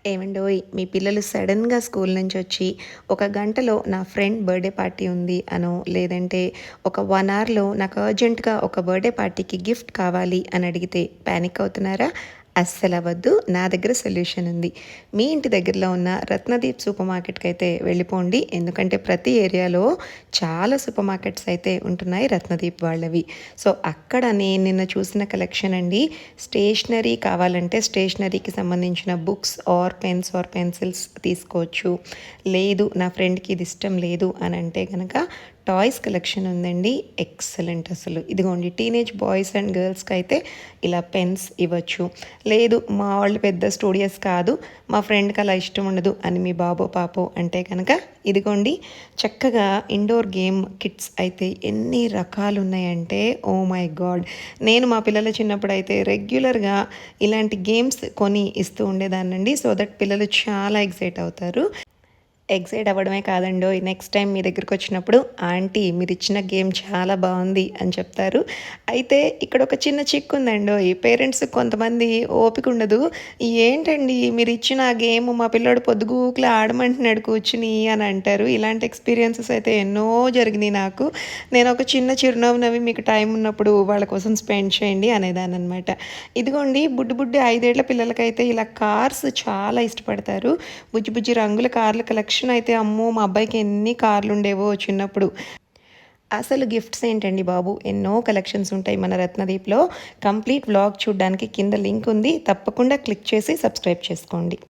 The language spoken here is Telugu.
ఏమండోయ్ మీ పిల్లలు సడన్‌గా స్కూల్ నుంచొచ్చి, ఒక గంటలో నా ఫ్రెండ్ బర్త్‌డే పార్టీ ఉంది అనో, లేదంటే ఒక 1 అవర్‌లో నాకు అర్జెంట్‌గా ఒక బర్త్‌డే పార్టీకి గిఫ్ట్ కావాలి అని అడిగితే పానిక్ అవుతున్నారా? అస్సలవ్వద్దు. నా దగ్గర సొల్యూషన్ ఉంది. మీ ఇంటి దగ్గరలో ఉన్న రత్నదీప్ సూపర్ మార్కెట్‌కైతే వెళ్ళిపోండి. ఎందుకంటే ప్రతి ఏరియాలో చాలా సూపర్ మార్కెట్స్ అయితే ఉంటున్నాయి రత్నదీప్ వాళ్ళవి. సో, అక్కడ నేను నిన్న చూసిన కలెక్షన్ అండి. స్టేషనరీ కావాలంటే స్టేషనరీకి సంబంధించిన books or pens or pencils తీసుకోవచ్చు. లేదు నా ఫ్రెండ్‌కి ఇది ఇష్టం లేదు అని అంటే గనక టాయ్స్ కలెక్షన్ ఉందండి. ఎక్సలెంట్ అసలు. ఇదిగోండి టీనేజ్ బాయ్స్ అండ్ గర్ల్స్‌కి అయితే ఇలా పెన్స్ ఇవ్వచ్చు. లేదు మా వాళ్ళు పెద్ద స్టూడియస్ కాదు, మా ఫ్రెండ్‌కి అలా ఇష్టం ఉండదు అని మీ బాబో పాపో అంటే కనుక ఇదిగోండి చక్కగా ఇండోర్ గేమ్ కిట్స్ అయితే ఎన్ని రకాలు ఉన్నాయంటే ఓ మై గాడ్! నేను మా పిల్లల చిన్నప్పుడు అయితే రెగ్యులర్‌గా ఇలాంటి గేమ్స్ కొని ఇస్తూ ఉండేదాన్నండి. సో దట్ పిల్లలు చాలా ఎక్సైట్ అవుతారు. ఎక్సైట్ అవ్వడమే కాదండోయ్! నెక్స్ట్ టైమ్ మీ దగ్గరకొచ్చినప్పుడు, "ఆంటీ మీరిచ్చిన గేమ్ చాలా బావుంది" అని చెప్తారు. అయితే ఇక్కడొక చిన్న చిక్కుందండోయ్! పేరెంట్స్ కొంతమంది ఓపికుండదు. "ఏంటండి మీరిచ్చిన ఆ గేమ్ మా పిల్లోడు పొద్దుగూకులు ఆడమంటున్నాడు కూర్చొని" అని అంటారు. ఇలాంటి ఎక్స్‌పీరియన్సెస్ అయితే ఎన్నో జరిగినియి నాకు. నేనొక చిన్న చిరునవ్వు నవ్వి, "మీకు టైం ఉన్నప్పుడు వాళ్ళ కోసం స్పెండ్ చేయండి" అనేదాన్ననమాట. ఇదిగోండి బుడ్డి బుడ్డి 5 ఏళ్ల పిల్లలకైతే ఇలా కార్స్ చాలా ఇష్టపడతారు. బుజ్జి బుజ్జి రంగుల కార్ల కలెక్షన్ అయితే అమ్మో! మా అబ్బాయికి ఎన్ని కార్లుండేవో చిన్నప్పుడు. అసలు గిఫ్ట్స్ ఏంటండి బాబు! ఎన్నో కలెక్షన్స్ ఉంటాయి మన రత్నదీప్‌లో. కంప్లీట్ వ్లాగ్ చూడ్డానికి కింద లింక్ ఉంది. తప్పకుండా క్లిక్ చేసి సబ్స్క్రైబ్ చేసుకోండి.